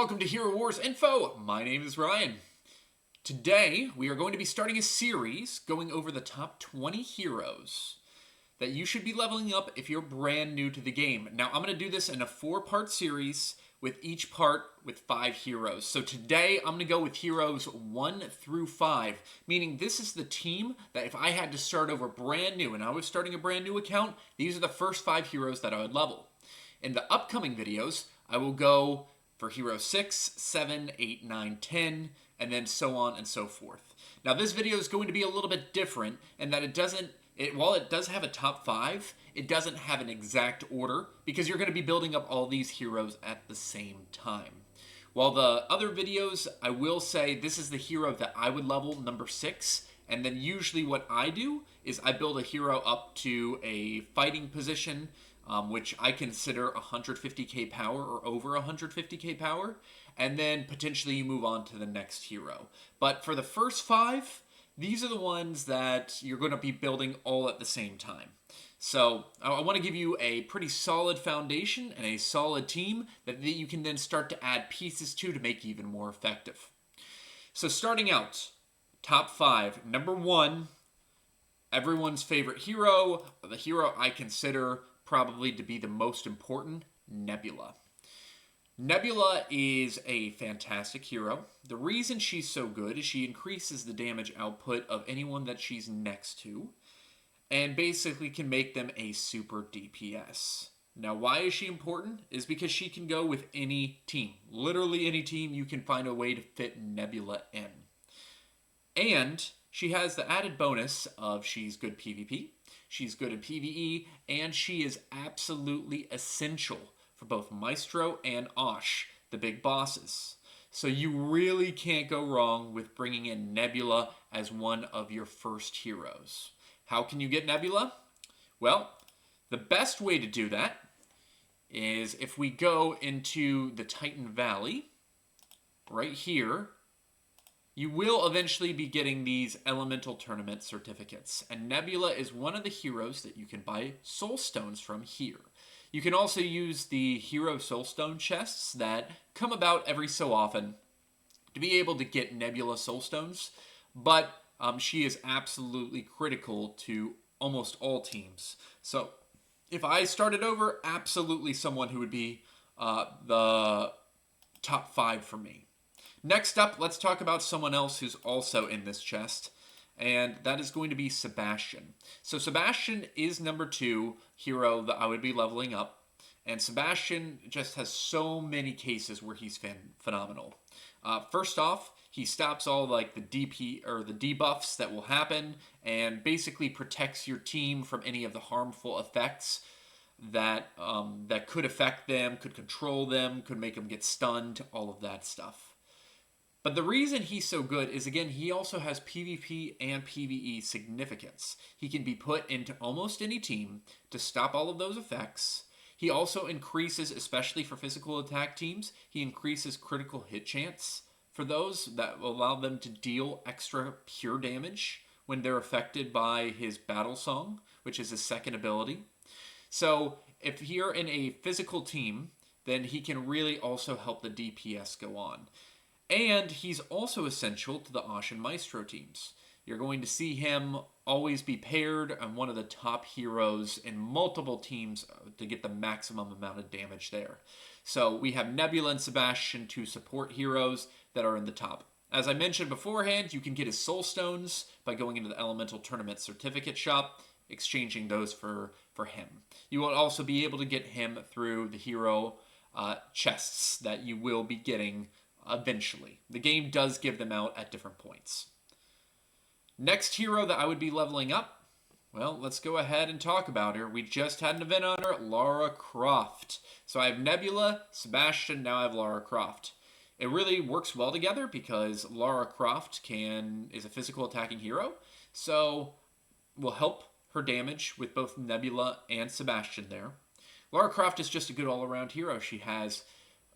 welcome to Hero Wars Info. My name is Ryan. Today, we are going to be starting a series going over the top 20 heroes that you should be leveling up if you're brand new to the game. Now, I'm going to do this in a 4-part series with each part with 5 heroes. So today, I'm going to go with heroes 1 through 5, meaning this is the team that if I had to start over brand new and I was starting a brand new account, these are the first 5 heroes that I would level. In the upcoming videos, I will go for hero 6, 7, 8, 9, 10, and then so on and so forth. Now this video is going to be a little bit different in that while it does have a top 5, it doesn't have an exact order because you're going to be building up all these heroes at the same time. While the other videos, I will say this is the hero that I would level, number 6, and then usually what I do is I build a hero up to a fighting position, which I consider 150k power or over 150k power, and then potentially you move on to the next hero. But for the first 5, these are the ones that you're going to be building all at the same time. So I want to give you a pretty solid foundation and a solid team that you can then start to add pieces to make even more effective. So starting out, top 5, number 1, everyone's favorite hero, the hero I consider probably to be the most important, Nebula. Nebula is a fantastic hero. The reason she's so good is she increases the damage output of anyone that she's next to and basically can make them a super DPS. Now, why is she important? Is because she can go with any team. Literally any team, you can find a way to fit Nebula in. And she has the added bonus of she's good PvP, she's good at PvE, and she is absolutely essential for both Maestro and Osh, the big bosses. So you really can't go wrong with bringing in Nebula as one of your first heroes. How can you get Nebula? Well, the best way to do that is if we go into the Titan Valley, right here, you will eventually be getting these elemental tournament certificates, and Nebula is one of the heroes that you can buy soul stones from here. You can also use the hero soulstone chests that come about every so often to be able to get Nebula soulstones, but she is absolutely critical to almost all teams. So if I started over, absolutely someone who would be the top 5 for me. Next up, let's talk about someone else who's also in this chest, and that is going to be Sebastian. So Sebastian is number 2 hero that I would be leveling up, and Sebastian just has so many cases where he's phenomenal. First off, he stops all like the DP or the debuffs that will happen, and basically protects your team from any of the harmful effects that could affect them, could control them, could make them get stunned, all of that stuff. But the reason he's so good is, again, he also has PvP and PvE significance. He can be put into almost any team to stop all of those effects. He also increases, especially for physical attack teams, he increases critical hit chance for those that will allow them to deal extra pure damage when they're affected by his battle song, which is his second ability. So if you're in a physical team, then he can really also help the DPS go on. And he's also essential to the Osh and Maestro teams. You're going to see him always be paired on one of the top heroes in multiple teams to get the maximum amount of damage there. So we have Nebula and Sebastian, 2 support heroes that are in the top. As I mentioned beforehand, you can get his soul stones by going into the Elemental Tournament Certificate shop, exchanging those for him. You will also be able to get him through the hero chests that you will be getting eventually. The game does give them out at different points. Next hero that I would be leveling up, well, let's go ahead and talk about her. We just had an event on her, Lara Croft. So I have Nebula, Sebastian, now I have Lara Croft. It really works well together because Lara Croft is a physical attacking hero, so will help her damage with both Nebula and Sebastian there. Lara Croft is just a good all-around hero. She has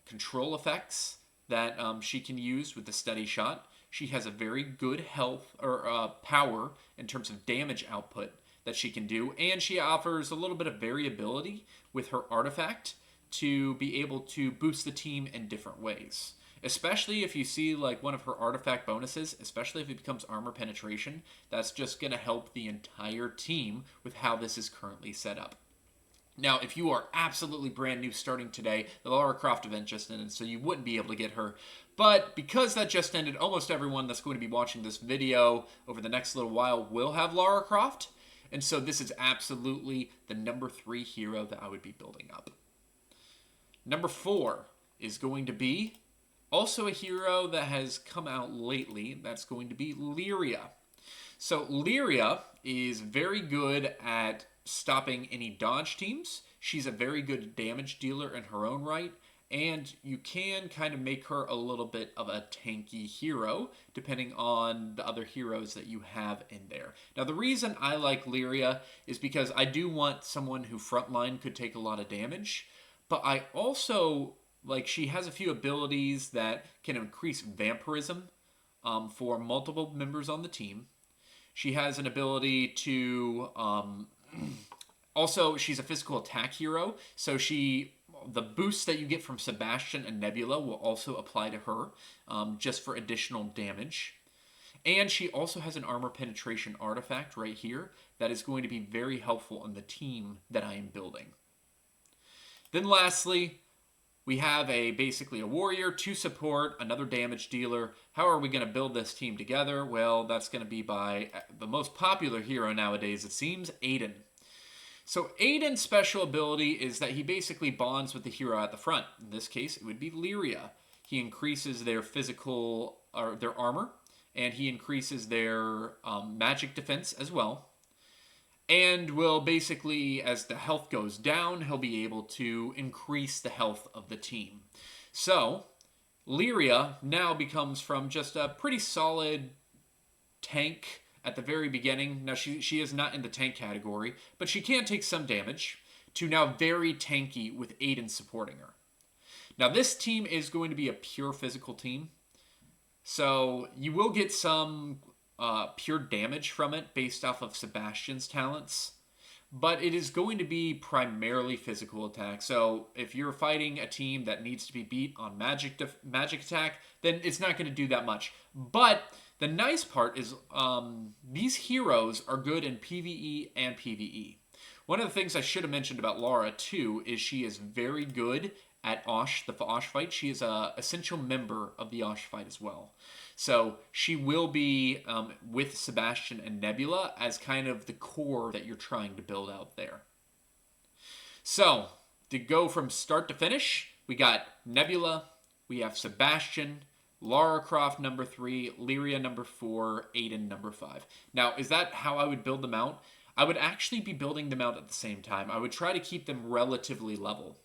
control effects that she can use with the steady shot. She has a very good health or power in terms of damage output that she can do, and she offers a little bit of variability with her artifact to be able to boost the team in different ways. Especially if you see like one of her artifact bonuses, especially if it becomes armor penetration, that's just going to help the entire team with how this is currently set up. Now, if you are absolutely brand new starting today, the Lara Croft event just ended, so you wouldn't be able to get her. But because that just ended, almost everyone that's going to be watching this video over the next little while will have Lara Croft. And so this is absolutely the number 3 hero that I would be building up. Number 4 is going to be also a hero that has come out lately. That's going to be Lyria. So Lyria is very good at stopping any dodge teams. She's a very good damage dealer in her own right, and you can kind of make her a little bit of a tanky hero depending on the other heroes that you have in there. Now the reason I like Lyria is because I do want someone who frontline could take a lot of damage, but I also like she has a few abilities that can increase vampirism for multiple members on the team. She has an ability to also, she's a physical attack hero, so the boosts that you get from Sebastian and Nebula will also apply to her, just for additional damage. And she also has an armor penetration artifact right here that is going to be very helpful in the team that I am building. Then lastly, we have basically a warrior, 2 support, another damage dealer. How are we going to build this team together? Well, that's going to be by the most popular hero nowadays, it seems, Aidan. So Aidan's special ability is that he basically bonds with the hero at the front. In this case, it would be Lyria. He increases their physical, or their armor, and he increases their magic defense as well. And will basically, as the health goes down, he'll be able to increase the health of the team. So, Lyria now becomes from just a pretty solid tank at the very beginning. Now, she is not in the tank category, but she can take some damage, to now very tanky with Aidan supporting her. Now, this team is going to be a pure physical team. So, you will get some pure damage from it based off of Sebastian's talents, but it is going to be primarily physical attack. So if you're fighting a team that needs to be beat on magic attack, then it's not going to do that much. But the nice part is these heroes are good in PvE and PvE. One of the things I should have mentioned about Lara too is she is very good at the Osh fight. She is an essential member of the Osh fight as well. So she will be with Sebastian and Nebula as kind of the core that you're trying to build out there. So to go from start to finish, we got Nebula, we have Sebastian, Lara Croft number 3, Lyria number 4, Aidan number 5. Now, is that how I would build them out? I would actually be building them out at the same time. I would try to keep them relatively level.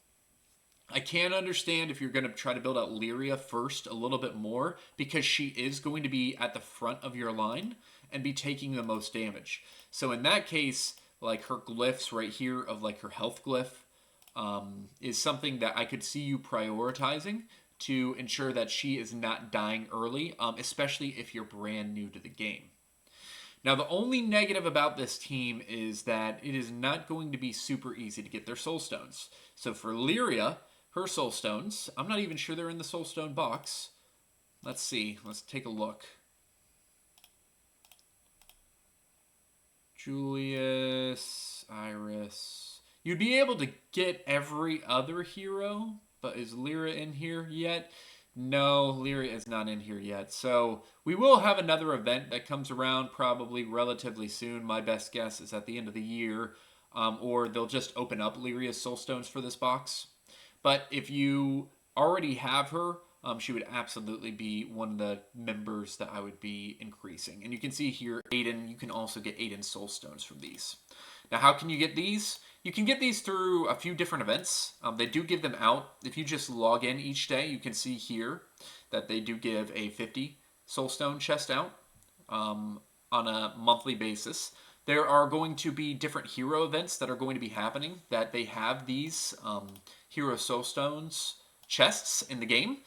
I can understand if you're going to try to build out Lyria first a little bit more, because she is going to be at the front of your line and be taking the most damage. So in that case, like her glyphs right here of like her health glyph is something that I could see you prioritizing to ensure that she is not dying early, especially if you're brand new to the game. Now, the only negative about this team is that it is not going to be super easy to get their soul stones. So for Lyria, her soul stones, I'm not even sure they're in the soul stone box. Let's see. Let's take a look. Julius, Iris. You'd be able to get every other hero, but is Lyria in here yet? No, Lyria is not in here yet. So we will have another event that comes around probably relatively soon. My best guess is at the end of the year, or they'll just open up Lyria's soul stones for this box. But if you already have her, she would absolutely be one of the members that I would be increasing. And you can see here, Aidan, you can also get Aidan soul stones from these. Now, how can you get these? You can get these through a few different events. They do give them out. If you just log in each day, you can see here that they do give a 50 soul stone chest out on a monthly basis. There are going to be different hero events that are going to be happening that they have these hero soul stones chests in the game.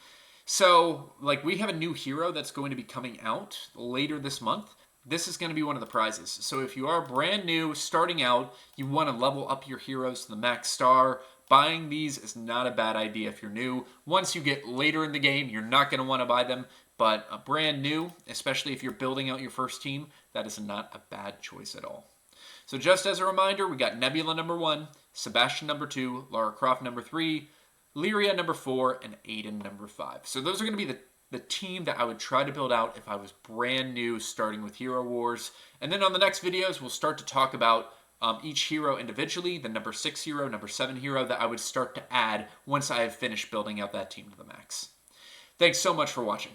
So, like, we have a new hero that's going to be coming out later this month. this is going to be one of the prizes. So if you are brand new, starting out, you want to level up your heroes to the max star, buying these is not a bad idea if you're new. Once you get later in the game, you're not going to want to buy them, but a brand new, especially if you're building out your first team, that is not a bad choice at all. So just as a reminder, we got Nebula number 1, Sebastian number 2, Lara Croft number 3, Lyria number 4, and Aidan number 5. So those are going to be the team that I would try to build out if I was brand new starting with Hero Wars. And then on the next videos, we'll start to talk about each hero individually, the number 6 hero, number 7 hero that I would start to add once I have finished building out that team to the max. Thanks so much for watching.